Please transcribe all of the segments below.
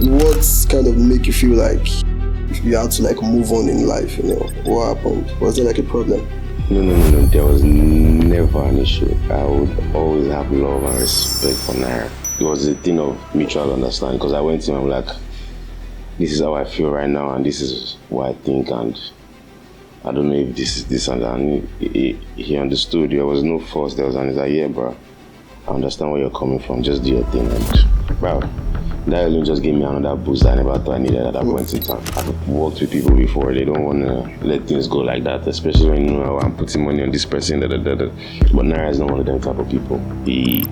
what kind of make you feel like you had to like move on in life? You know, what happened? Was there like a problem? No. There was never an issue. I would always have love and respect for Naira. It was a thing of mutual understanding because I went to him, I'm like, this is how I feel right now and this is what I think and I don't know if this is this and that. And he understood. There was no force. There was, and he's like, yeah, bro, I understand where you're coming from. Just do your thing. And, bro, that alone just gave me another boost I never thought I needed at that point in time. I've worked with people before. They don't want to let things go like that, especially when you know I'm putting money on this person. But Naira is not one of them type of people. He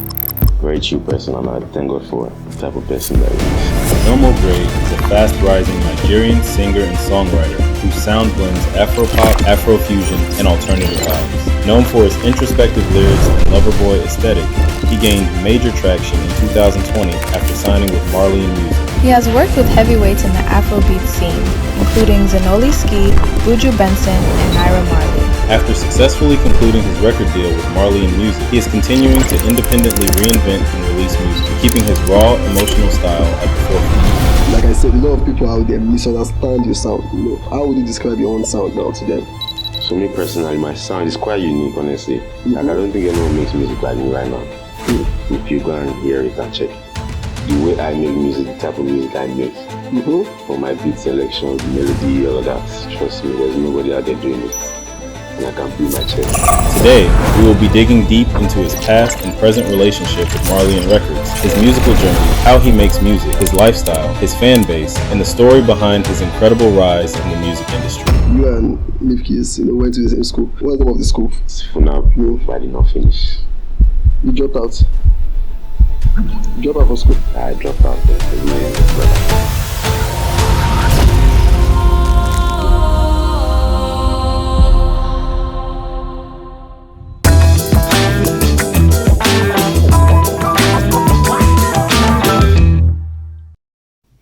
very chill person, and I thank God for the type of person that he is. Emo Grae is a fast-rising Nigerian singer and songwriter whose sound blends Afro-pop, Afro-fusion, and alternative vibes. Known for his introspective lyrics and lover boy aesthetic, he gained major traction in 2020 after signing with Marlian Records. He has worked with heavyweights in the Afrobeat scene, including Zenoli Ski, Buju Benson, and Naira Marley. After successfully concluding his record deal with Marlian Music, he is continuing to independently reinvent and release music, keeping his raw, emotional style at the forefront. Like I said, a lot of people out there misunderstand your sound. You know, how would you describe your own sound now to them? So me personally, my sound is quite unique, honestly. Like I don't think anyone makes music like me right now. If you go and hear it and check the way I make music, the type of music I make, for my beat selection, melody, all of that, trust me, there's nobody out there doing it. And I can beat my chest. Today, we will be digging deep into his past and present relationship with Marlian Records, his musical journey, how he makes music, his lifestyle, his fan base, and the story behind his incredible rise in the music industry. You and Nifkis, went to the same school. What's the name of the school? For now, I did not finish. You dropped out? You dropped out from school? I dropped out because my younger brother.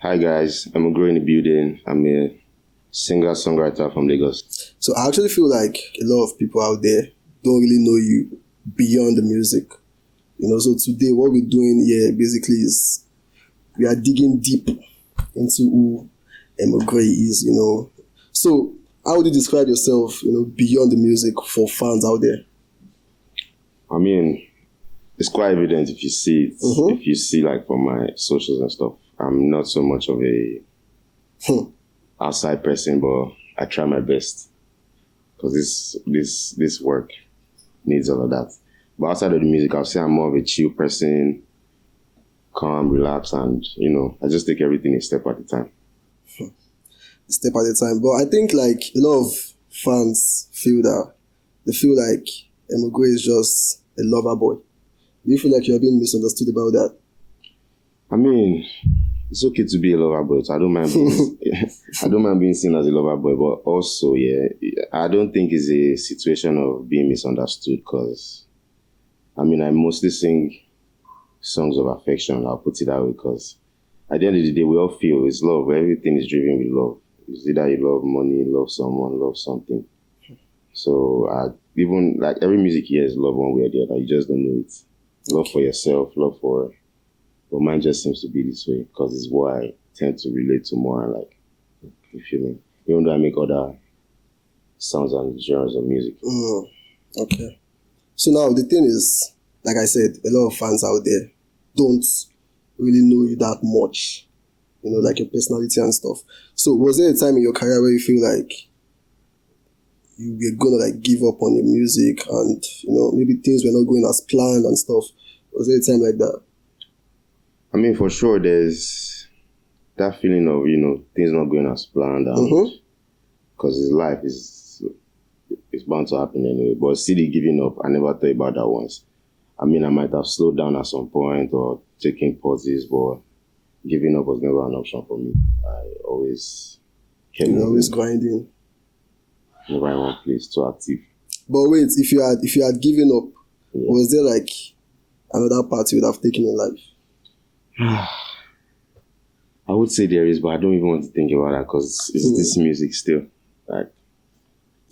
Hi guys, Emo Grae in the building. I'm a singer-songwriter from Lagos. So I actually feel like a lot of people out there don't really know you beyond the music. So today what we're doing here basically is we are digging deep into who Emo Grae is, So how would you describe yourself, beyond the music for fans out there? I mean, it's quite evident if you see it. If you see like from my socials and stuff. I'm not so much of a outside person, but I try my best because this work needs all of that. But outside of the music, I'll say I'm more of a chill person, calm, relax, and I just take everything a step at a time. A step at a time. But I think like a lot of fans feel like Emo Grae is just a lover boy. Do you feel like you're being misunderstood about that? I mean, it's okay to be a lover boy. So I don't mind being seen as a lover boy, but also, I don't think it's a situation of being misunderstood because, I mostly sing songs of affection. I'll put it that way because at the end of the day, we all feel it's love. Everything is driven with love. It's either you love money, love someone, love something. So even like every music here is love one way or the other. You just don't know it. Love for yourself, love for. But mine just seems to be this way because it's what I tend to relate to more. Like, you feel me? Even though I make other sounds and genres of music. Okay. So now the thing is, like I said, a lot of fans out there don't really know you that much. Like your personality and stuff. So was there a time in your career where you feel like you were gonna like give up on your music and maybe things were not going as planned and stuff? Was there a time like that? For sure, there's that feeling of, things not going as planned and because his life is bound to happen anyway. But CD giving up, I never thought about that once. I might have slowed down at some point or taking pauses, but giving up was never an option for me. I always kept always grinding. Never in one place, too active. But wait, if you had given up, was there like another part you would have taken in life? I would say there is, but I don't even want to think about that because it's this music still. Like,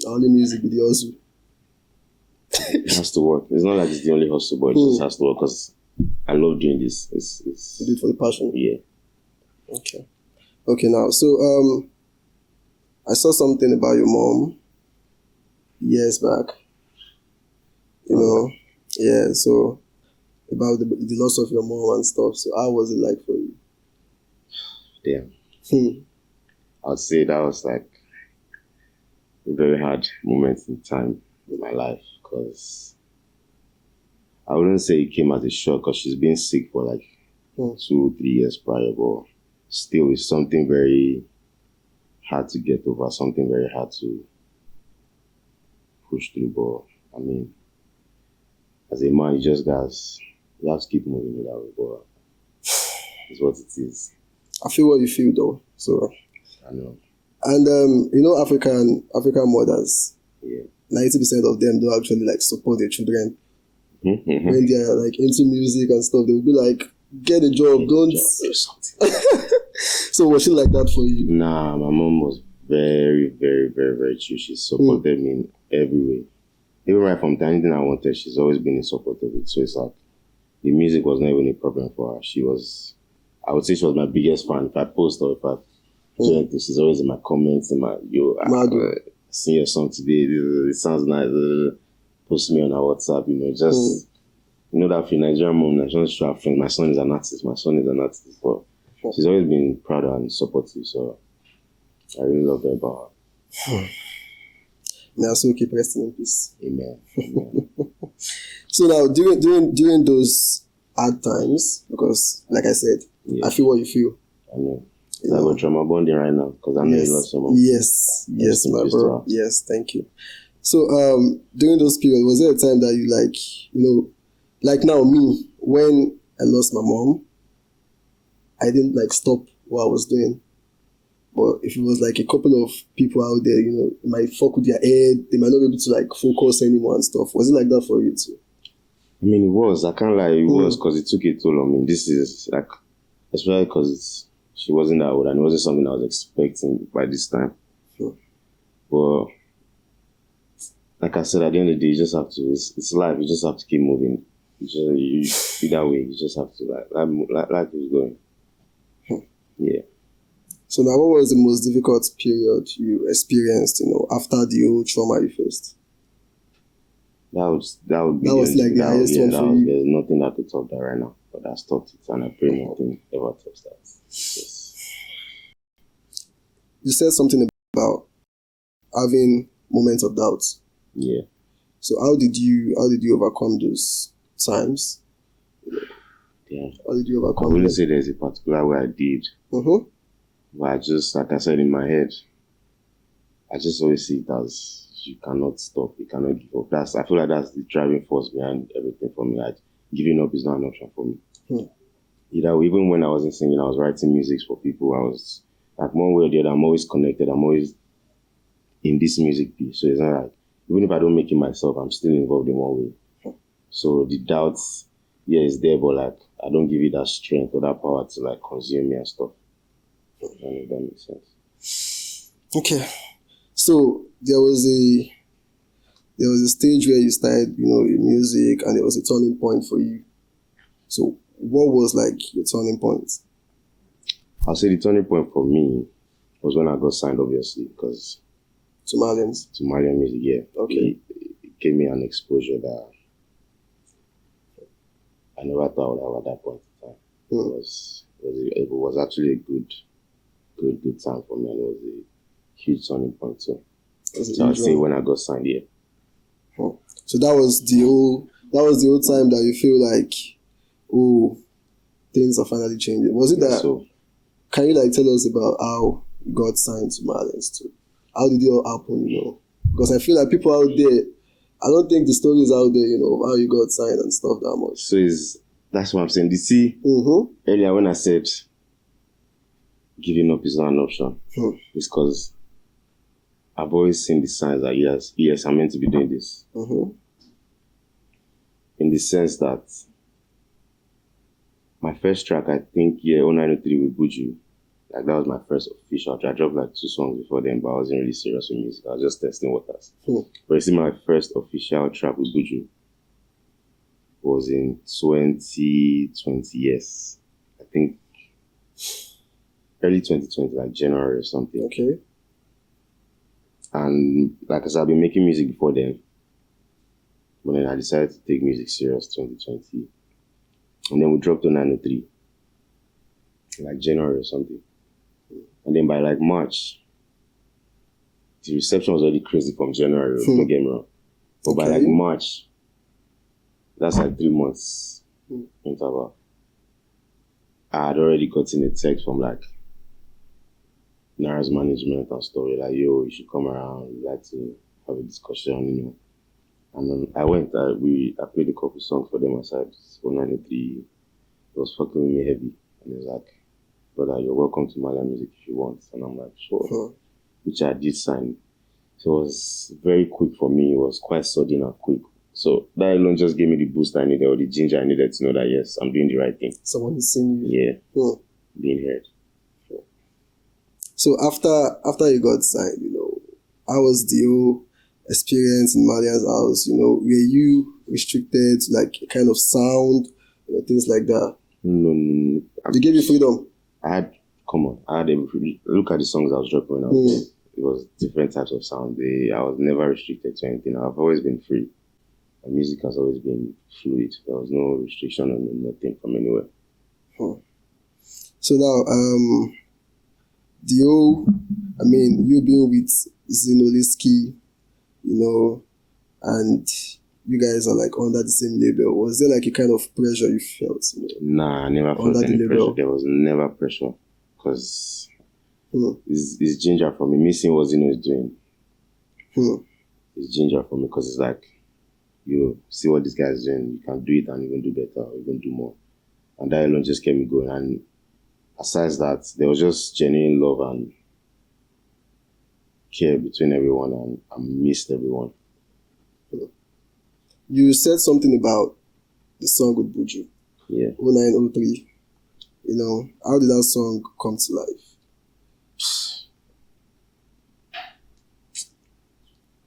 only music with the hustle. It has to work. It's not like it's the only hustle, but it just has to work because I love doing this. It's you do it for the passion. Yeah. Okay. Okay, now, so I saw something about your mom years back. You know, yeah. So about the loss of your mom and stuff. So how was it like for you? Damn. Hmm. I'd say that was like a very hard moment in time in my life because I wouldn't say it came as a shock because she's been sick for like 2-3 years prior, but still it's something very hard to get over, something very hard to push through. But I mean, as a man, you have to keep moving it that way, but it's what it is. I feel what you feel though. So I know. and you know African mothers, Yeah. 90% of them don't actually like support their children Mm-hmm. when they are like into music and stuff. They will be like, get a job, don't. Do something. So was she like that for you? Nah, my mom was very, very, very, very chill. She supported me in every way. Even right from anything I wanted, she's always been in support of it. So it's like the music was not even a problem for her. I would say she was my biggest fan. If I post or if I do anything, she's always in my comments, in my sing your song today. It sounds nice. Post me on her WhatsApp, just you know that for Nigerian mom, I just show her friends. My son is an artist. But she's always been proud and supportive. So I really love her about her. May I also keep resting in peace. Amen. So now during those hard times, because like I said, I feel what you feel. I know. It's like a trauma bonding right now because I know you lost someone. Yes, my bro. Yes, thank you. So during those periods, was there a time that you like now me, when I lost my mom, I didn't like stop what I was doing. But if it was like a couple of people out there, it might fuck with their head, they might not be able to like focus anymore and stuff. Was it like that for you too? I mean, it was. I can't lie, it was because it took a toll on me. This is like, especially because she wasn't that old and it wasn't something I was expecting by this time. Sure. But like I said, at the end of the day, you just have to, it's life, you just have to keep moving. Either way, you just have to, life is going. Yeah. So now, what was the most difficult period you experienced, after the whole trauma you faced? That would be like the highest one for you. There's nothing that could top that right now, but I stopped it and I pray nothing ever tops that. Yes. You said something about having moments of doubt. Yeah. So how did you overcome those times? Yeah. How did you overcome? I wouldn't say there's a particular way I did. Mm-hmm. But I just, like I said in my head, I just always see it as you cannot stop, you cannot give up. I feel like that's the driving force behind everything for me. Like giving up is not an option for me. Even when I wasn't singing, I was writing music for people. I was like one way or the other, I'm always connected. I'm always in this music piece. So it's not like, even if I don't make it myself, I'm still involved in one way. So the doubts, is there, but like I don't give it that strength or that power to like consume me and stuff. I don't know if that makes sense. Okay. So there was a stage where you started, your music, and there was a turning point for you. So what was like your turning point? I'll say the turning point for me was when I got signed, obviously, because to Marlian Music, yeah. Okay. It gave me an exposure that I never thought I would have at that point in time. It was actually a good time for me, and it was a huge turning point. So I'd say when I got signed, yeah. So that was the whole time that you feel like, oh, things are finally changing. Was it that? So, can you like tell us about how you got signed to Marlians too? How did it all happen? Because I feel like people out there, I don't think the story is out there, how you got signed and stuff that much. So that's what I'm saying. You see, earlier when I said giving up is not an option, it's because I've always seen the signs that yes, I'm meant to be doing this. In the sense that my first track, I think, 0903 with Buju, like that was my first official track. I dropped like 2 songs before then, but I wasn't really serious with music. I was just testing waters. But you see, my first official track with Buju was in 2020, yes. I think early 2020, like January or something. Okay. And like I said, I've been making music before then. But then I decided to take music serious 2020. And then we dropped to 903. Like January or something. And then by like March, the reception was already crazy from January, don't get me wrong. But by like March, that's like 3 months interval. I had already gotten a text from like Naira's management and stuff. Like, yo, you should come around, we'd like to have a discussion, you know. And then I went, I played a couple songs for them aside. So 93, it was fucking with me heavy. And he was like, brother, you're welcome to Marlian Music if you want. And I'm like, sure. Which I did sign. So it was very quick for me. It was quite sudden and quick. So that alone just gave me the boost I needed, or the ginger I needed to know that, yes, I'm doing the right thing. Someone is seeing you. Yeah. Being heard. So after you got signed, you know, how was the whole experience in Marlian's house? You know, were you restricted to like a kind of sound, you know, things like that? No. They gave you freedom? I had every look at the songs I was dropping out there. It was different types of sound. I was never restricted to anything. I've always been free. My music has always been fluid. There was no restriction on nothing from anywhere. So now, you being with Zenoliski, you know, and you guys are like under the same label. Was there like a kind of pressure you felt? You know, nah, I never felt any pressure. There was never pressure because it's ginger for me. Missing what Zeno is doing. It's ginger for me because it's like, you see what this guy is doing, you can do it and even do better, or even do more. And that alone just kept me going. And aside that, there was just genuine love and care between everyone, and I missed everyone. You said something about the song with Buju. Yeah. 0903. You know, how did that song come to life?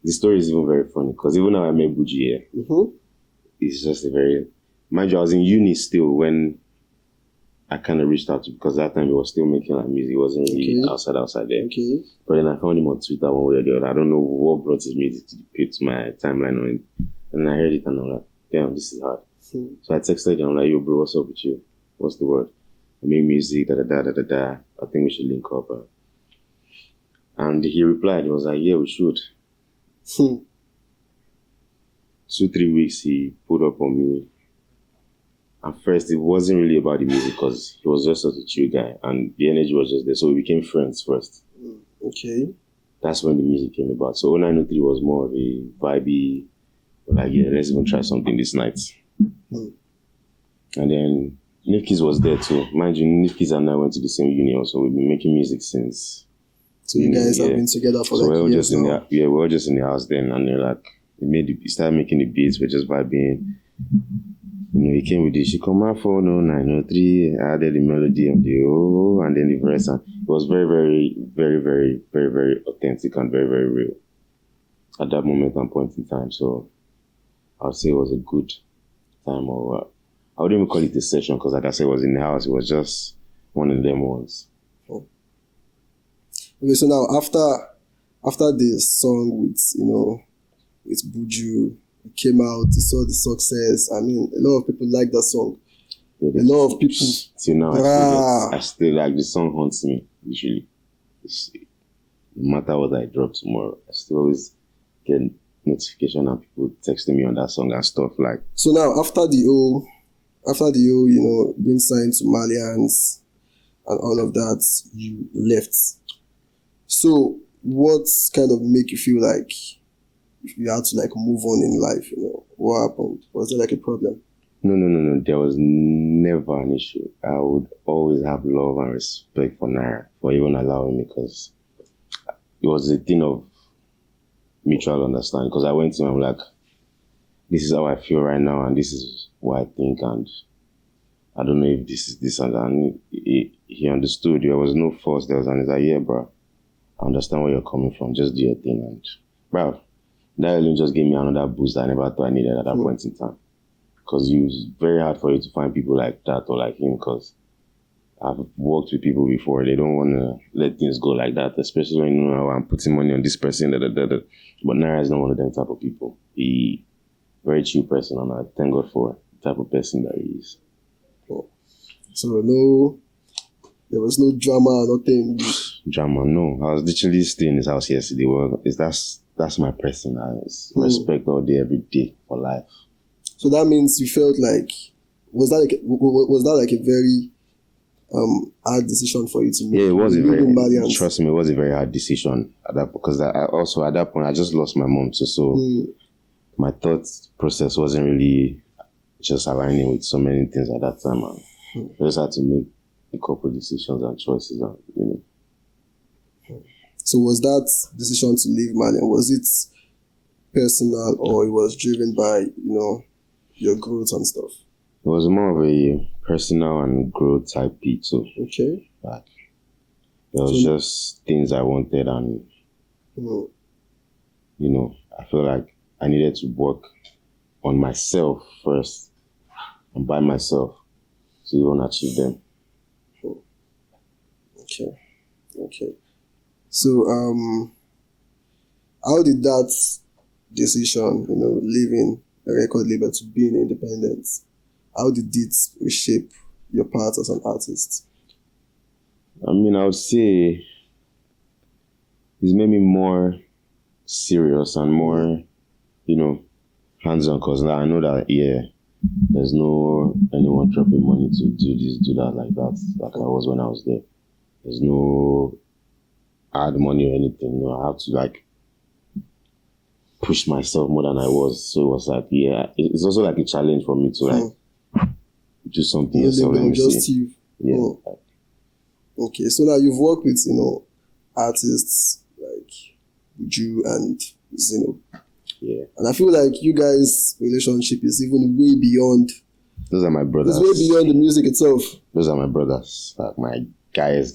The story is even very funny because even now I met Buju here. It's just a very... Mind you, I was in uni still when I kind of reached out to, because that time he was still making like music. He wasn't really outside there. But then I found him on Twitter one way or the other. I don't know what brought his music to my timeline on it. And I heard it and I'm like, damn, this is hard. So I texted him, I'm like, yo bro, what's up with you? What's the word? I make music, I think we should link up. And he replied, he was like, yeah, we should. 2-3 weeks he put up on me. At first, it wasn't really about the music because he was just such a chill guy and the energy was just there. So we became friends first. That's when the music came about. So 0903 was more of a vibey, like, yeah, let's even try something this night. And then Nifkis was there too. Mind you, Nifkis and I went to the same uni also. We've been making music since. So you guys have been together for like years now? We were just in the house then, and they're like, he started making the beats, we're just vibing. You know, he came with the, she come out for 0903, added the melody on the and then the verse, and it was very, very, very, very, very, very authentic and very, very real at that moment and point in time. So I would say it was a good time, or I wouldn't even call it a session because, like I said, it was in the house. It was just one of them ones. Okay, so now after the song with Buju came out, you saw the success. I mean, a lot of people like that song. Yeah, a lot of people. Till now, I still like the song haunts me. Usually, no matter what I drop tomorrow, I still always get notification and people texting me on that song and stuff like. So now after the whole, you know, being signed to Marlians and all of that, you left. So what kind of make you feel like you had to like move on in life? You know, what happened? Was there like a problem? No. There was never an issue. I would always have love and respect for Naira for even allowing me, because it was a thing of mutual understanding. Because I went to him, I'm like, this is how I feel right now, and this is what I think, and I don't know if this is this and that. And he understood. There was no force. He's like, yeah, bro, I understand where you're coming from. Just do your thing. And bro, that alone just gave me another boost I never thought I needed at that point in time. Because it was very hard for you to find people like that or like him, because I've worked with people before. They don't want to let things go like that, especially when I'm putting money on this person. But Naira is not one of them type of people. He very chill person, and I thank God for the type of person that he is. So there was no drama, nothing. Drama, no. I was literally staying in his house yesterday. Well, that's my person. I respect all day, every day for life. So that means you felt like was that like a very hard decision for you to make? Yeah, it was Marlian. Trust me, it was a very hard decision at that, because I also at that point I just lost my mom too, so my thought process wasn't really just aligning with so many things at that time, and I just had to make a couple of decisions and choices, and So was that decision to leave Marlian, was it personal or it was driven by your growth and stuff? It was more of a personal and growth type beat, so okay. Like, it was just things I wanted, and I feel like I needed to work on myself first and by myself to even achieve them. Okay. So how did that decision, leaving a record label to being independent, how did it reshape your path as an artist? I mean, I would say it's made me more serious and more, hands-on, because now I know that, there's no anyone dropping money to do this, do that, like I was when I was there. There's no add money or anything. I have to push myself more than I was. So it was like, it's also like a challenge for me to do something yourself. Let me see. Yeah. Oh. Okay, so now you've worked with artists like Buju and Zeno. Yeah. And I feel like you guys' relationship is even way beyond. Those are my brothers. It's way beyond the music itself. Those are my brothers, like my guys.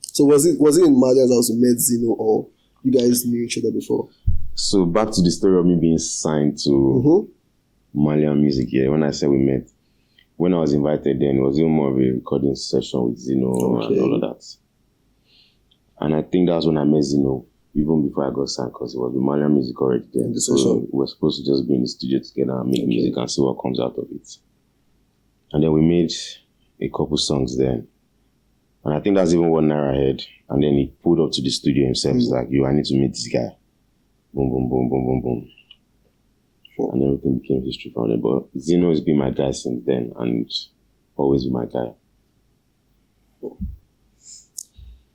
So was it in Marlian's house you met Zeno, or you guys knew each other before? So back to the story of me being signed to Marlian Music. Yeah, when I said we met, when I was invited, then it was even more of a recording session with Zeno and all of that. And I think that's when I met Zeno, even before I got signed, because it was the Marlian Music already then. So we were supposed to just be in the studio together and make music and see what comes out of it. And then we made a couple songs then. And I think that's even what Naira heard. And then he pulled up to the studio himself. He's like, I need to meet this guy. Boom, boom, boom, boom, boom, boom. And everything became history from there. But Zeno has been my guy since then and always been my guy.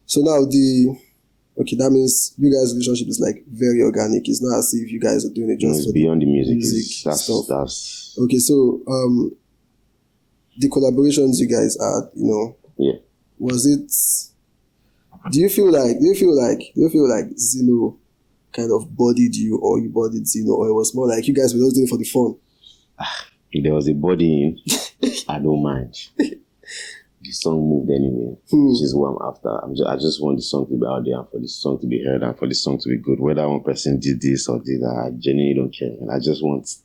So now that means you guys' relationship is like very organic. It's not as if you guys are doing it just for beyond the music stuff. That's okay, so the collaborations you guys had, was it? Do you feel like Zeno kind of bodied you, or you bodied Zeno, or it was more like you guys were just doing it for the fun? If there was a bodying, I don't mind. The song moved anyway, which is what I'm after. I just want the song to be out there, and for the song to be heard, and for the song to be good. Whether one person did this or did that, I genuinely don't care. And I just want,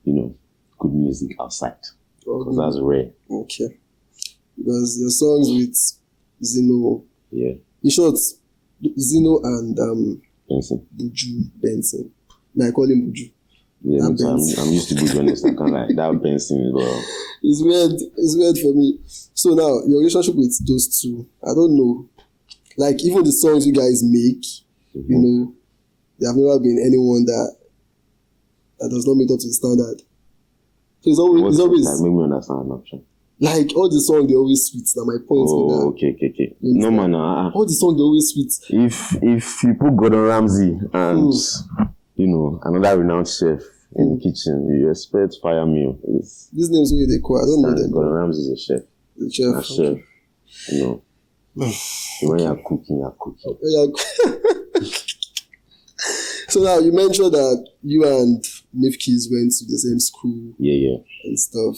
good music outside. Because that's rare. Okay. Because your songs with Zeno, in short, Zeno and Buju Benson. Now I call him Buju. Yeah, I'm used to Buju, honest. I can't like that Benson as well. It's weird for me. So now your relationship with those two, I don't know. Like even the songs you guys make, there have never been anyone that does not meet up to the standard. So it's always like, make me understand an option. Like all the songs they always sweet. Now my point. Oh, okay. No man. All the songs they always sweet. If you put Gordon Ramsay and another renowned chef in the kitchen, you expect fire meal. These names where they call, I don't know them. Gordon Ramsay is a chef. The chef. A chef. When you're cooking, you're cooking. So now you mentioned that you and Nifkeys went to the same school. Yeah. And stuff,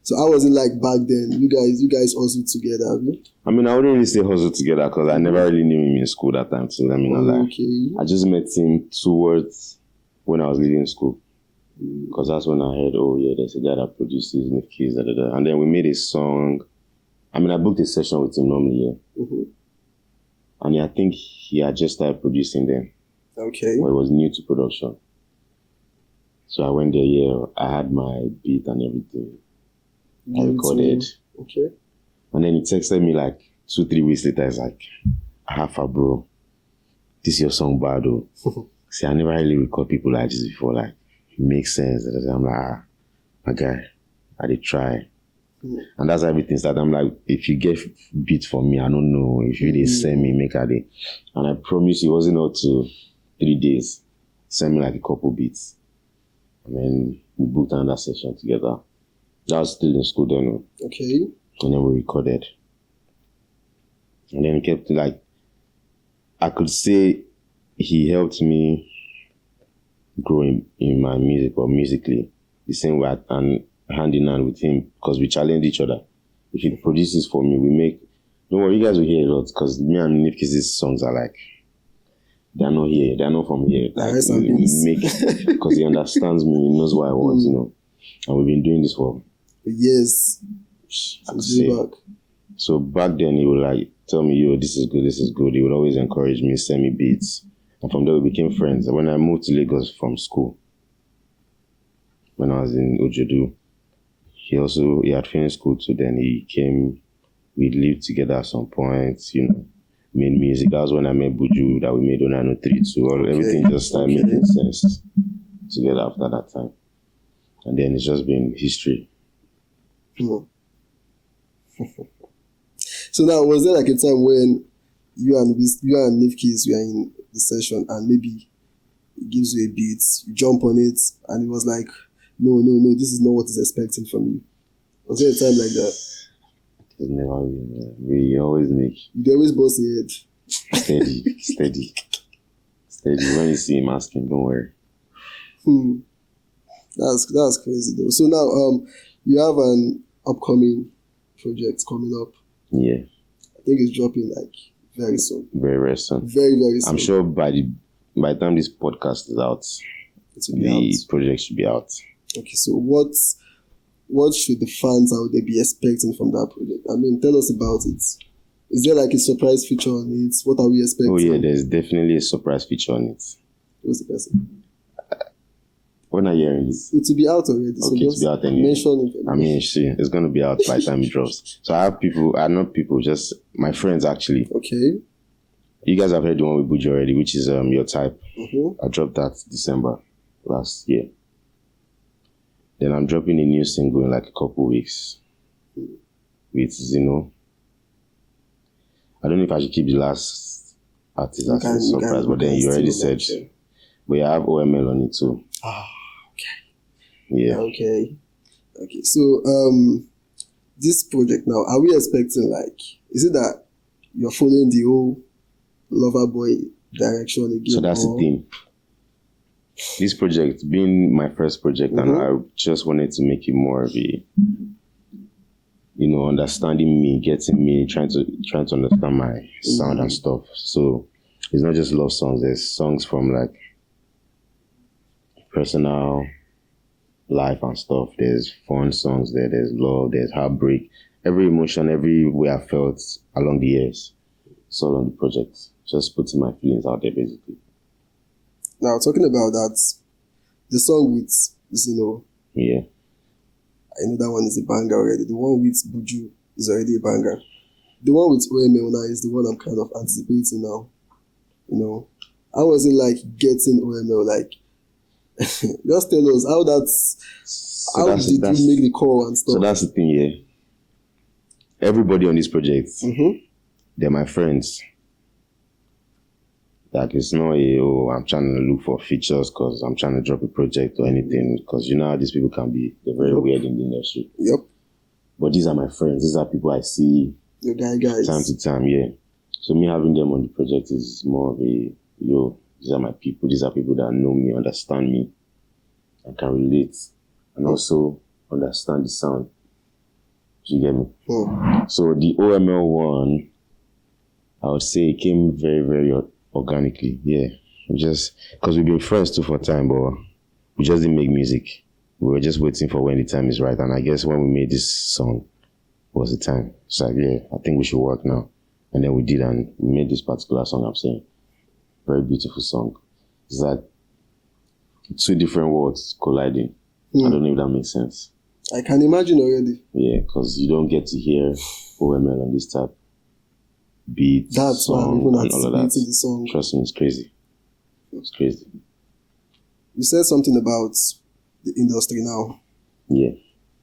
So how was it like back then? You guys also together, have you? I mean, I wouldn't really say hustle together because I never really knew him in school that time. So I mean, I just met him towards when I was leaving school. Because that's when I heard, there's a guy that produces Nifkeys, and then we made a song I mean, I booked a session with him normally, yeah. Mm-hmm. And I think he had just started producing them. Okay. But it was new to production. So I went there, yeah. I had my beat and everything. I recorded. Okay. And then he texted me like 2-3 weeks later. It's like, Alpha, bro, this is your song, bad though. See, I never really record people like this before. Like, it makes sense. I'm like, my guy, I did try. And that's how everything started. I'm like, if you get beat from me, I don't know. If you did send me, make a day. And I promise it wasn't up to 3 days. Send me like a couple beats. And then we booked another session together. That was still in school then. Okay. And then we recorded. And then he kept like, I could say he helped me grow in my music or musically. The same way and hand in hand with him because we challenge each other. If he produces for me, we make. Don't worry, you guys will hear a lot because me and Nipkiz's songs are like, they're not here, they're not from here. Like, we make because he understands me, he knows what I want, you know. And we've been doing this for years. So back then he would like tell me, yo, this is good, this is good. He would always encourage me, send me beats. And from there we became friends. And when I moved to Lagos from school, when I was in Ojodu, he had finished school too. Then he came, we lived together at some point, you know, made music. That was when I met Buju, that we made on 903 too. Everything just started making sense together after that time. And then it's just been history. So now, was there like a time when you and Nipkiz were in the session and maybe it gives you a beat, you jump on it, and it was like, no, this is not what he's expecting from you? Was there a time like that? It's never been. We always make. You always bust your head. Steady. When you see him asking, don't worry. That's crazy though. So now, you have an upcoming project coming up. Yeah. I think it's dropping like very soon. Very, very soon. Very, very soon. I'm sure by the time this podcast is out, the project should be out. Okay, so what should the fans out there be expecting from that project? I mean, tell us about it. Is there like a surprise feature on it? What are we expecting? Oh yeah, there's definitely a surprise feature on it. Who's the person? When are you hearing this? It will be out already. Okay, so to be out anyway. Mention it. I mean, it's going to be out by the time it drops. So I have people, just my friends actually. Okay. You guys have heard the one with Buju already, which is Your Type. Mm-hmm. I dropped that December last year. Then I'm dropping a new single in like a couple weeks with Zeno. I don't know if I should keep the last artist as a surprise, but then you already said. But I have OML on it too. Okay. Yeah. Okay. So, this project now, are we expecting like, is it that you're following the whole Loverboy direction again? So that's the thing. This project being my first project, and I just wanted to make it more of a, you know, understanding me, getting me, trying to understand my sound and stuff. So it's not just love songs. There's songs from like personal life and stuff. There's fun songs there. There's love. There's heartbreak. Every emotion, every way I felt along the years. It's all on the project. Just putting my feelings out there, basically. Now, talking about that, the song with Zeno. Yeah. I know that one is a banger already. The one with Buju is already a banger. The one with OML now is the one I'm kind of anticipating now. You know, how was it like getting OML? Like, just tell us how did you make the call and stuff? So that's the thing, yeah. Everybody on this project, they're my friends. Like, it's not I'm trying to look for features because I'm trying to drop a project or anything. Because you know how these people can be. They're very weird in the industry. Yep. But these are my friends. These are people I see guys. Time to time, yeah. So me having them on the project is more of a, these are my people. These are people that know me, understand me, and can relate. And also understand the sound. Do you get me? So the OML one, I would say it came very, very organically, yeah. Just because we've been friends too for time, but we just didn't make music. We were just waiting for when the time is right. And I guess when we made this song, was the time. It's like, yeah, I think we should work now. And then we did, and we made this particular song I'm saying. Very beautiful song. It's like two different words colliding. I don't know if that makes sense. I can imagine already. Yeah, because you don't get to hear OML on this type beat, That's why song, even and all of that. the song. Trust me, it's crazy. It's crazy. You said something about the industry now. Yeah.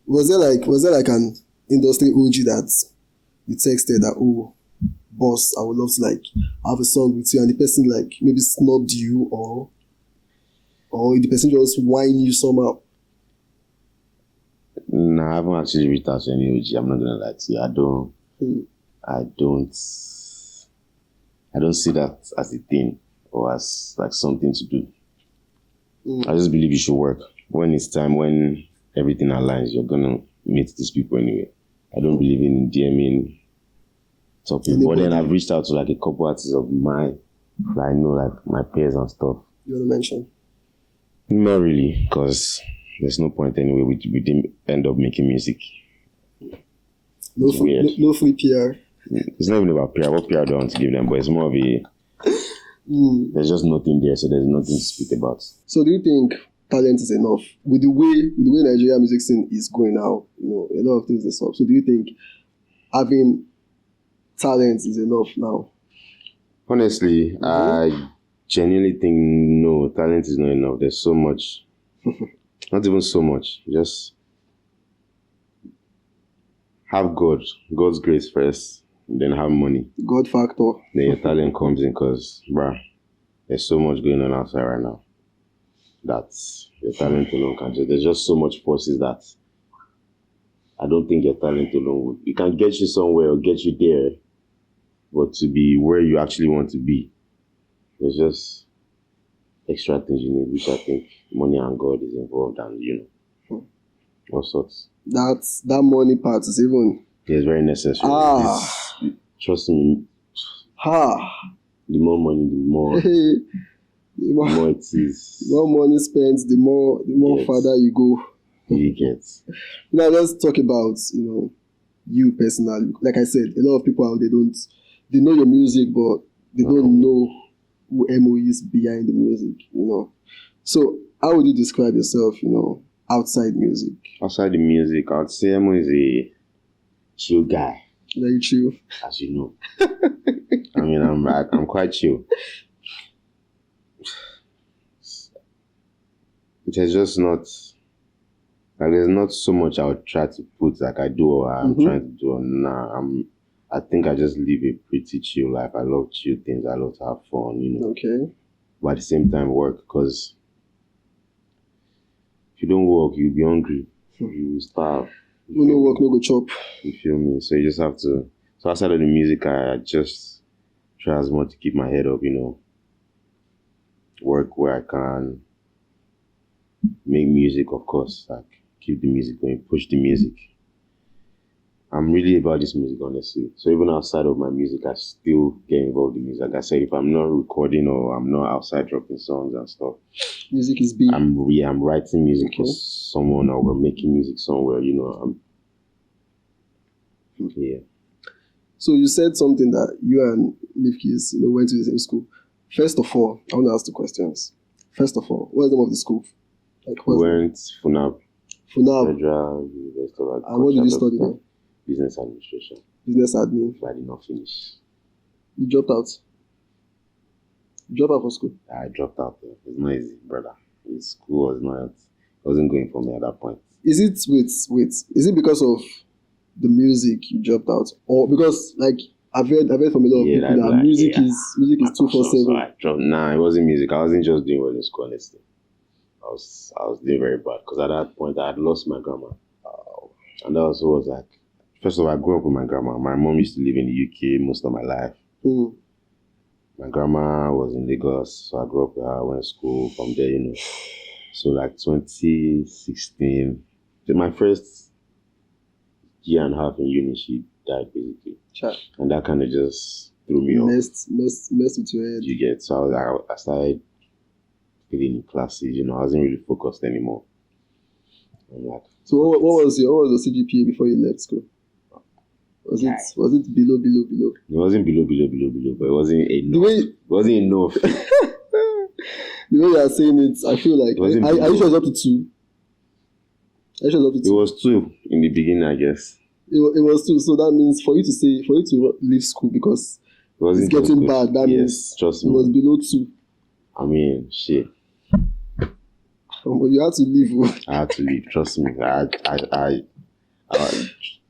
Was there like an industry OG that you texted that, oh, boss, I would love to like have a song with you, and the person like maybe snubbed you or the person just whine you somehow? No, I haven't actually reached out to any OG. I'm not gonna lie to you. I don't see that as a thing or as like something to do. I just believe you should work. When it's time, when everything aligns, you're gonna meet these people anyway. I don't believe in DMing talking. But then I've reached out to like a couple artists of mine that I know, like my peers and stuff. You wanna mention? Not really, because there's no point anyway. We didn't end up making music. No free PR. It's not even about PR. What PR do I want to give them? But it's more of a... There's just nothing there, so there's nothing to speak about. So do you think talent is enough? With the way Nigeria music scene is going now, you know, a lot of things is up. So do you think having talent is enough now? Honestly, I genuinely think no, talent is not enough. There's so much. Not even so much. Just have God's grace first, then have money. God factor. Then your talent comes in because, bruh, there's so much going on outside right now that your talent alone can just... There's just so much forces that I don't think your talent alone would... It can get you somewhere or get you there, but to be where you actually want to be, there's just extra things you need, which I think money and God is involved, and you know, all sorts. That money part is even... It's very necessary. Trust me. The more money, the more it is. The more money spent, the more further you go. You get. Now let's talk about, you know, you personally. Like I said, a lot of people out there they know your music, but they don't know who Emo is behind the music, you know. So how would you describe yourself, you know, outside music? Outside the music, I'd say Emo is a chill guy. Very chill. As you know. I mean, I'm quite chill. There's just not... Like, there's not so much I would try to put like I do or I'm trying to do. I think I just live a pretty chill life. I love chill things. I love to have fun, you know. Okay. But at the same time, work, because if you don't work, you'll be hungry. You will starve. No work, no go chop. You feel me? So you just have to... So outside of the music, I just try as much to keep my head up, you know. Work where I can. Make music, of course. Like, keep the music going, push the music. I'm really about this music, honestly. So even outside of my music, I still get involved in music. Like I said, if I'm not recording or I'm not outside dropping songs and stuff, music is big. I'm writing music for someone, or we're making music somewhere, you know. Yeah. So you said something that you and Nifkis, you know, went to the same school. First of all, I want to ask the questions. First of all, what's the name of the school? Like, we went FUNAB. Federal University of... And what did you study there? Business administration. Business admin. But I did not finish. You dropped out? You dropped out from school? I dropped out. It's not easy, brother. School wasn't going for me at that point. Is it, wait, is it because of the music you dropped out? Or because, like, I've heard from a lot of people that music is 247. So it wasn't music. I wasn't just doing well in school, honestly. I was doing very bad, because at that point I had lost my grandma. And that also was like, first of all, I grew up with my grandma. My mom used to live in the UK most of my life. My grandma was in Lagos, so I grew up with her, went to school from there, you know. So like 2016, my first year and a half in uni, she died basically. Sure. And that kind of just threw me off. Messed with your head. You get, so I started feeling in classes, you know. I wasn't really focused anymore. I'm like, so what was your CGPA before you left school? Was it below? It wasn't below, but it wasn't enough. It wasn't enough. The way you are saying it, I feel like are you sure it's up to 2? Are you sure it's up to 2? It was 2 in the beginning, I guess. It was 2, so that means for you to leave school because it's getting bad. That means trust me. It was below 2. I mean, shit. You had to leave. I had to leave. Trust me.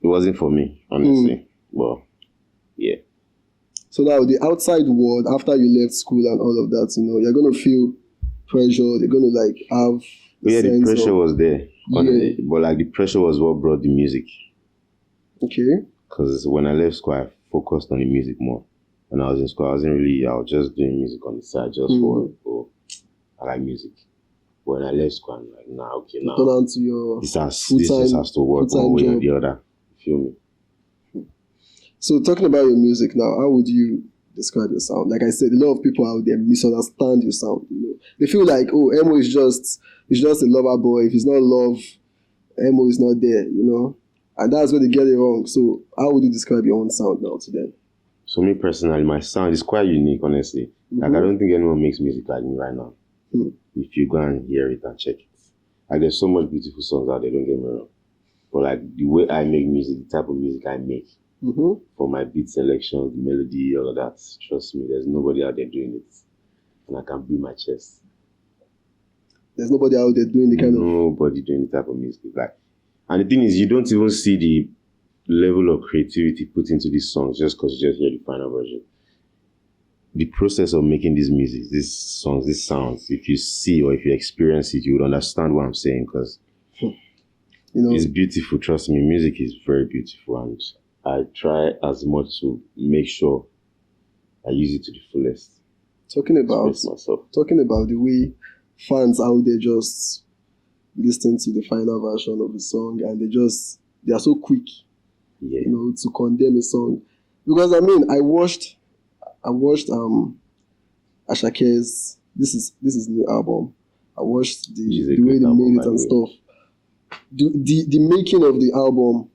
It wasn't for me, honestly. Well, yeah. So now the outside world, after you left school and all of that, you're gonna feel pressure. They're gonna like have. The pressure was there, but like the pressure was what brought the music. Okay. Because when I left school, I focused on the music more. When I was in school, I was just doing music on the side just for I like music. When I left school, I'm like, now. Turn on to your this just has to work one way or the other. You feel me? So talking about your music now, how would you describe your sound? Like I said, a lot of people out there misunderstand your sound. They feel like, Emo is just a lover boy. If it's not love, Emo is not there. And that's where they get it wrong. So how would you describe your own sound now to them? So me personally, my sound is quite unique, honestly. Like I don't think anyone makes music like me right now. If you go and hear it and check it. Like there's so much beautiful songs out there, don't get me wrong. But like the way I make music, the type of music I make, for my beat selection, the melody, all of that, trust me, there's nobody out there doing it. And I can beat my chest. There's nobody out there doing the kind of... Nobody doing the type of music. Like, and the thing is, you don't even see the level of creativity put into these songs just because you just hear the final version. The process of making this music, these songs, these sounds, if you see or if you experience it, you would understand what I'm saying because it's beautiful. Trust me, music is very beautiful and I try as much to make sure I use it to the fullest. Talking about the way fans out there just listen to the final version of the song and they are so quick, to condemn a song. Because I watched Ashake's this is new album. I watched the way they made it and stuff. The making of the album,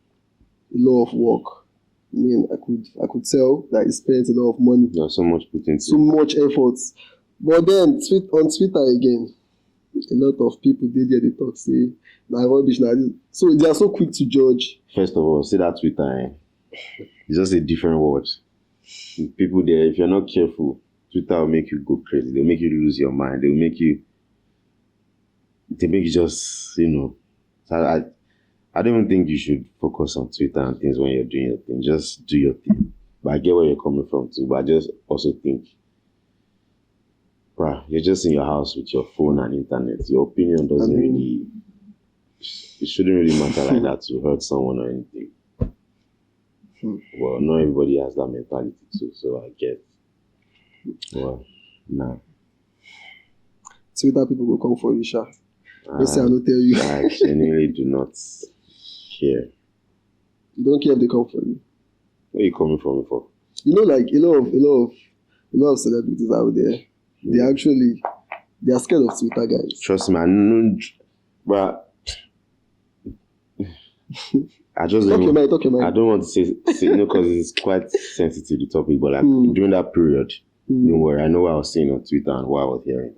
a lot of work. I mean, I could tell that he spent a lot of money. There's so much put into so much effort. But then on Twitter again, a lot of people did get the talk say, nah, rubbish, nah. So they are so quick to judge. First of all, see that Twitter, it's just a different word. People there, if you're not careful, Twitter will make you go crazy. They'll make you lose your mind. They make you just, I don't even think you should focus on Twitter and things when you're doing your thing. Just do your thing. But I get where you're coming from too. But I just also think, you're just in your house with your phone and internet. Your opinion doesn't really, it shouldn't really matter like that to hurt someone or anything. Well, not everybody has that mentality too, so I get. Well, nah. Twitter people will come for you, Sha. They say I don't tell you. I genuinely do not care. You don't care if they come for you. Where are you coming from for? Like a lot of celebrities out there, they are scared of Twitter guys. Trust me, I know, but I just talk your mind. I don't want to say because it's quite sensitive the topic, but like during that period, don't worry, I know what I was saying on Twitter and what I was hearing.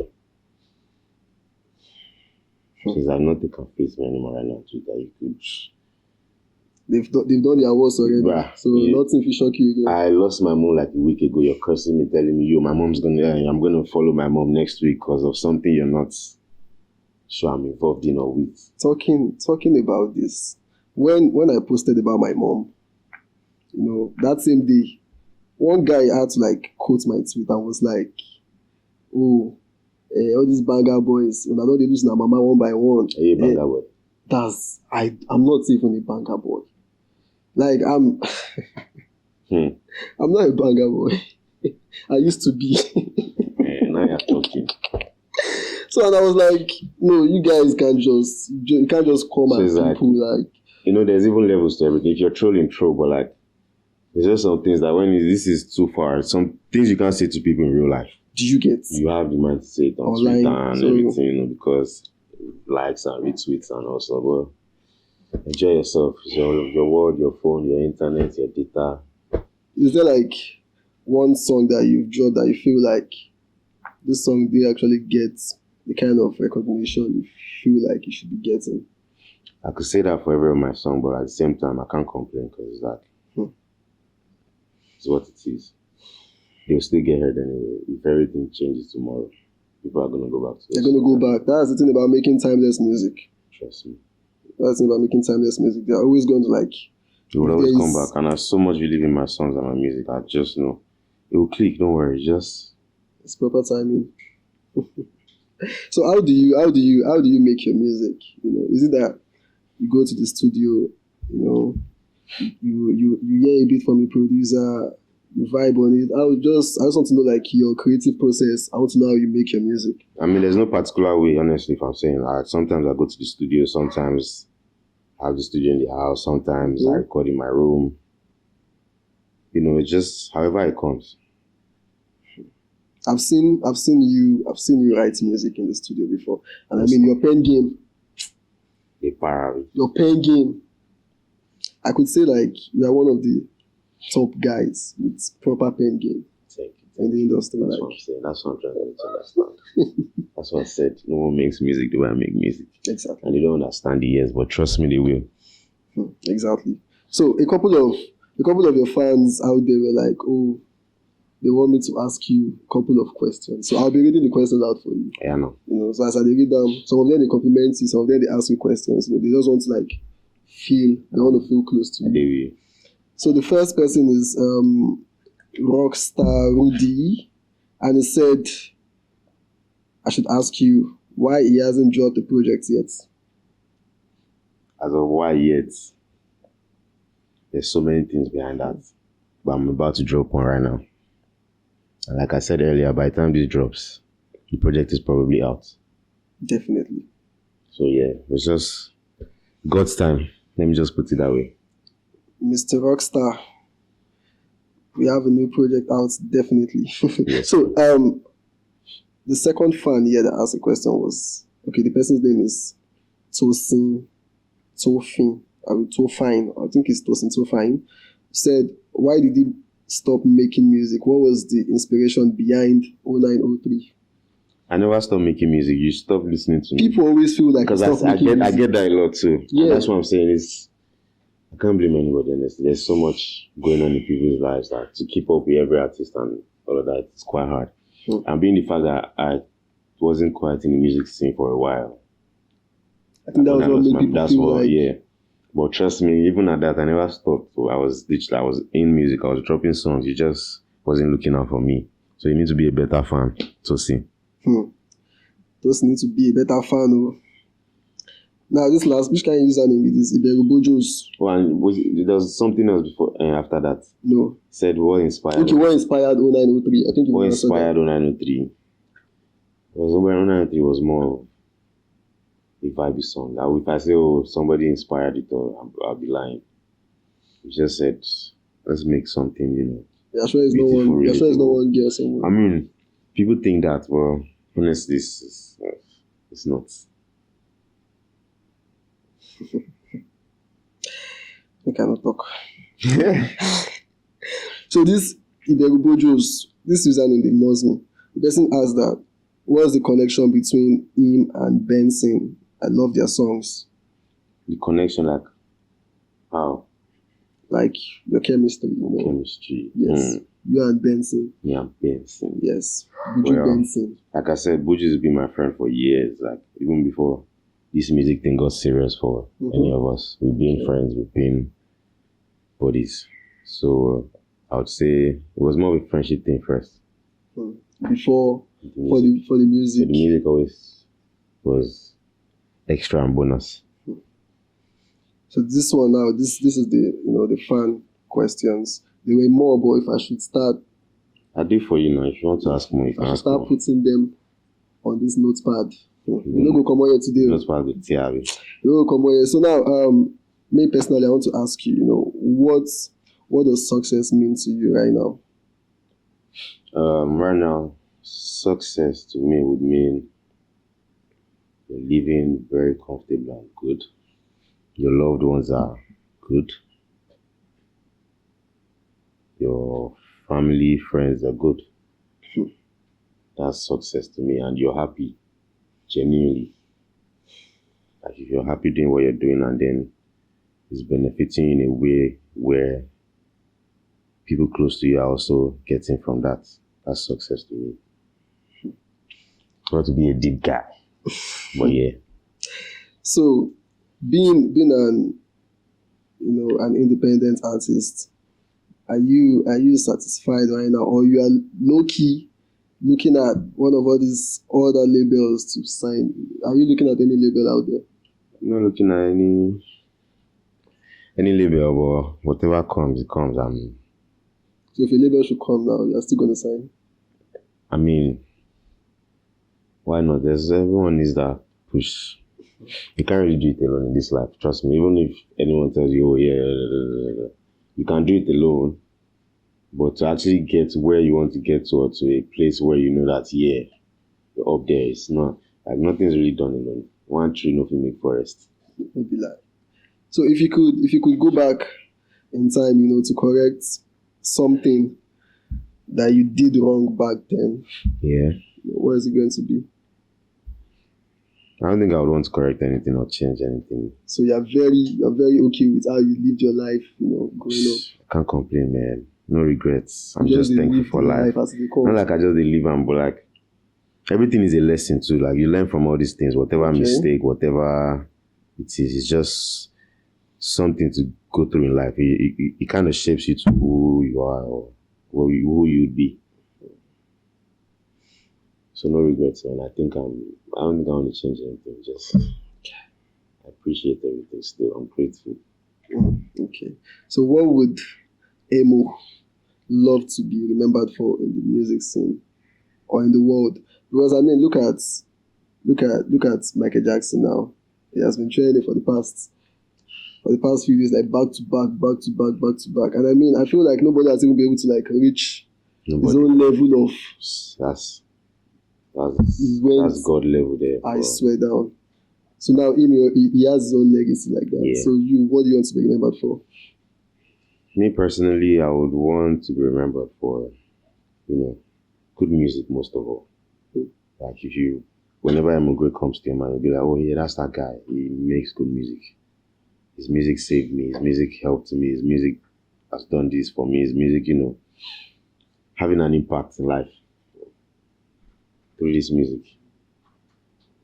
Since I've not taken face me anymore right now on Twitter, you could. They've done their worst already, nothing will shock you again. I lost my mom like a week ago. You're cursing me, telling me, my mom's I'm gonna follow my mom next week because of something you're not sure I'm involved in or with. Talking about this, when I posted about my mom, that same day, one guy had to quote my tweet and was like, all these banger boys, when I know they lose their mama one by one. Are you a banger boy? I'm not even a banger boy. I'm not a banger boy. I used to be. Now you're talking. So and I was like, no, you guys can't just come at people there's even levels to everything. If you're trolling, troll, but there's just some things that when this is too far, some things you can't say to people in real life. Do you get? You have the mind to say it on Twitter and everything, because likes and retweets and also. But Enjoy yourself. Your world, your phone, your internet, your data. Is there like one song that you've dropped that you feel like this song did actually get the kind of recognition you feel like you should be getting? I could say that for every of my song, but at the same time, I can't complain because it's like, it's what it is. They'll still get heard anyway. If everything changes tomorrow, people are going to go back to it. They're going to go back. That's the thing about making timeless music. Trust me. That's the thing about making timeless music. They're always going to like... It will always come back. And I so much believe in my songs and my music. I just know. It will click, don't worry. Just... It's proper timing. So how do you make your music? You know, is it that you go to the studio, you know, you hear a bit from a producer, you vibe on it? I just want to know like your creative process. I want to know how you make your music. I mean, there's no particular way, honestly, if I'm saying. Sometimes I go to the studio, sometimes I have the studio in the house, sometimes I record in my room. You know, it's just however it comes. I've seen you write music in the studio before, and I mean your pen game. Your pen game. I could say like you are one of the top guys with proper pen game in the industry. That's what I'm saying. That's what I'm trying to understand. That's what I said. No one makes music the way I make music. Exactly. And they don't understand it yet, but trust me, they will. Exactly. So a couple of your fans out there were like, oh, they want me to ask you a couple of questions. So I'll be reading the questions out for you. Yeah, I know. You know, so as I read them, some of them they compliment you, some of them they ask you questions. You know, they just want to like want to feel close to you. They will. So the first person is Rockstar Rudy, and he said, I should ask you why he hasn't dropped the project yet. As of why yet? There's so many things behind that. But I'm about to drop one right now. And like I said earlier, by the time this drops, the project is probably out. Definitely. So yeah, it's just God's time. Let me just put it that way. Mr. Rockstar, we have a new project out, definitely. Yes. So the second fan here that asked the question was, okay, the person's name is Tofine. I think it's Tofine. Said, why did he stop making music? What was the inspiration behind 0903? I never stopped making music. You stop listening to me. People always feel like because I get that a lot too. Yeah. And that's what I'm saying is I can't blame anybody honestly. There's so much going on in people's lives that to keep up with every artist and all of that, it's quite hard. And being the fact that I wasn't quite in the music scene for a while. I think that was what made people feel like... Yeah. But trust me, even at that, I never stopped. So I was in music. I was dropping songs. You just wasn't looking out for me. So you need to be a better fan to see. Just need to be a better fan. Oh. Now, this last, which kind of username is this? Iberubojos. Oh, and there was something else before after that. No. Said what inspired. Okay, what inspired 0903? I think what inspired 0903. Because 0903 was more a vibey song. Now, if I say, oh, somebody inspired it, I'll be lying. We just said, let's make something, you know. Yeah, sure there's no one girl somewhere. I mean, people think that, well, honestly, it's not. I cannot talk. So this Iberubojos, this username, the Muslim, the person asked that, what's the connection between him and Benson? I love their songs. The connection, like, how? Like your chemistry, you know. Chemistry. Yes. You and Benson. Yeah, Benson. Yes. Buju Benson. Like I said, Buju has been my friend for years. Like, even before this music thing got serious for any of us. We've been friends, we've been buddies. So I would say it was more of a friendship thing first. Before for the music. The music always was extra and bonus. So this one now, this is the fan questions. There were more, but if I should start, I do for you now. If you want to ask more, you can I should ask start more. putting them on this notepad. You don't go come on here today. Notepad with Tiavi. You don't go come on here. So now, me personally, I want to ask you, what does success mean to you right now? Right now, success to me would mean you're living very comfortable and good. your loved ones are good, your family, friends are good. That's success to me, and you're happy, genuinely. Like if you're happy doing what you're doing and then it's benefiting you in a way where people close to you are also getting from that, that's success to me. Not to be a deep guy, but yeah. So, being an independent artist, are you satisfied right now, or you are low key looking at one of all these other labels to sign? Are you looking at any label out there? I'm not looking at any label, but whatever comes, it comes. So if a label should come now, you're still gonna sign? I mean, why not? Everyone needs that push. You can't really do it alone in this life. Trust me. Even if anyone tells you, oh yeah, you can do it alone. But to actually get where you want to get to, or to a place where you know that, yeah, you're up there, it's not, like nothing's really done alone. One tree, nothing make forest. Don't be like. So if you could go back in time, to correct something that you did wrong back then, yeah, what is it going to be? I don't think I would want to correct anything or change anything. So you're very okay with how you lived your life, growing up. I can't complain, man. No regrets. I'm just thankful for life. Not like I just live and, but like everything is a lesson too. Like you learn from all these things, whatever mistake, whatever it is, it's just something to go through in life. It kind of shapes you to who you are or who you'd be. So no regrets, man. I don't think I want to change anything. Just I appreciate everything still. I'm grateful. Okay. So what would Emo love to be remembered for in the music scene or in the world? Because I mean, look at Michael Jackson now. He has been training for the past few days, like back to back. And I mean, I feel like nobody has even been able to like reach his own level of. That's God level there. I swear down. So now he has his own legacy like that. Yeah. So what do you want to be remembered for? Me personally, I would want to be remembered for, good music most of all. Like whenever Emo Grae comes to your mind, you'll be like, oh yeah, that's that guy. He makes good music. His music saved me. His music helped me. His music has done this for me. His music, having an impact in life through this music.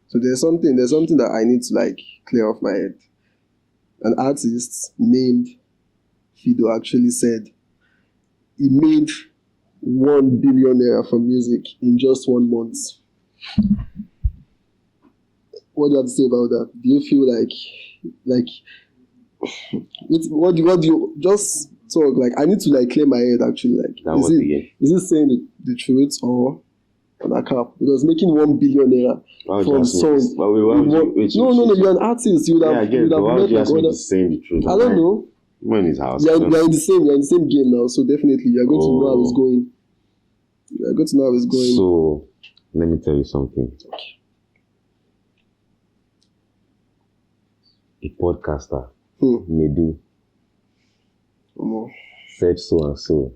So there's something that I need to like clear off my head. An artist named Fido actually said he made 1 billion naira from music in just 1 month. What do you have to say about that? Do you feel like what do you just talk? Like I need to like clear my head actually. Like is it saying the truth or on a cap? Because making 1 billion naira from songs. No, you're an artist. You would have why would you ask me to say the truth? I don't know. We're in his house. You're in the same game now, so definitely you're going to know how it's going. You're going to know how it's going. So let me tell you something. A podcaster may do said so and so.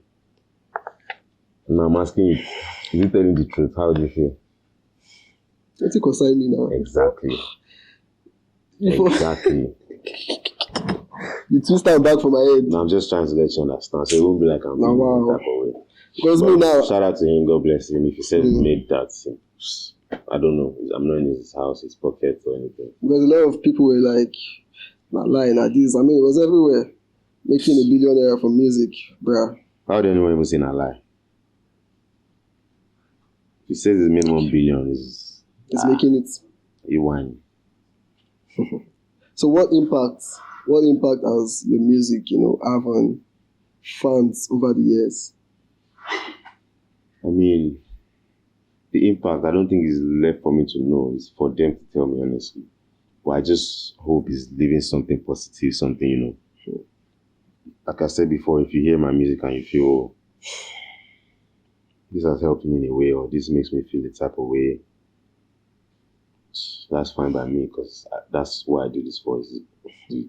Now I'm asking you, is he telling the truth? How do you feel? Let it concern me now. Exactly. Exactly. You twist that back from my head. No, I'm just trying to let you understand, so it won't be like I'm in that type of way. Because me now. Shout out to him, God bless him. If he said he made that, I don't know. I'm not in his house, his pocket, or anything. Because a lot of people were like, not lying at this. I mean, it was everywhere. Making $1 billion from music, bruh. How do anyone even say not lie? If he says it's made 1 billion, it's making it. You whine. So what impact has your music, have on fans over the years? I mean, the impact, I don't think is left for me to know. It's for them to tell me honestly. But I just hope it's leaving something positive, something, Like I said before, if you hear my music and you feel, this has helped me in a way, or this makes me feel the type of way, that's fine by me, because that's what I do this for, is to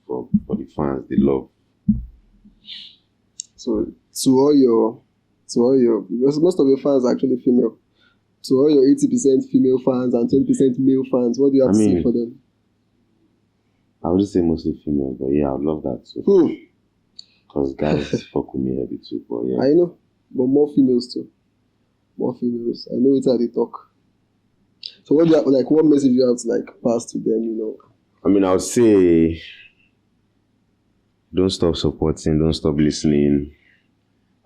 for the fans, the love. So to all your, because most of your fans are actually female. To all your 80% female fans and 20% male fans, what do you have to say for them? I would say mostly female, but yeah, I would love that too. Because guys fuck with me heavy too, but yeah. I know, but more females too. More females. I know it's how they talk. So what do you have, like, what message you have to like pass to them, you know? I mean, I would say don't stop supporting, don't stop listening.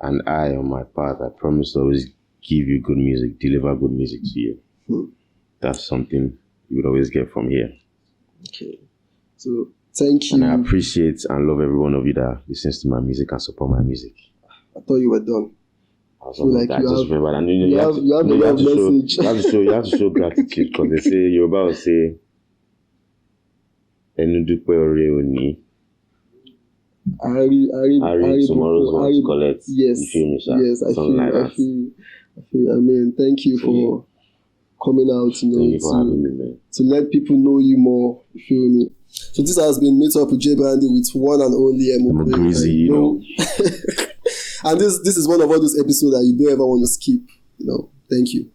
And I, on my part, I promise to always give you good music, deliver good music to you. That's something you would always get from here. Okay. So, thank you. And I appreciate and love every one of you that listens to my music and support my music. I thought you were done. I feel like you have to show gratitude, because they say, you're about to say, Enudupe ore oni. Ari tomorrow's one to collect. Yes. You feel me, sir? Yes, I feel. I mean, thank you for coming out, you know, thank you for having me, man. To let people know you more. You feel me? So this has been Meet Up with Jbrandy with one and only Emo Grae, you know. And this is one of all those episodes that you don't ever want to skip. You know. Thank you.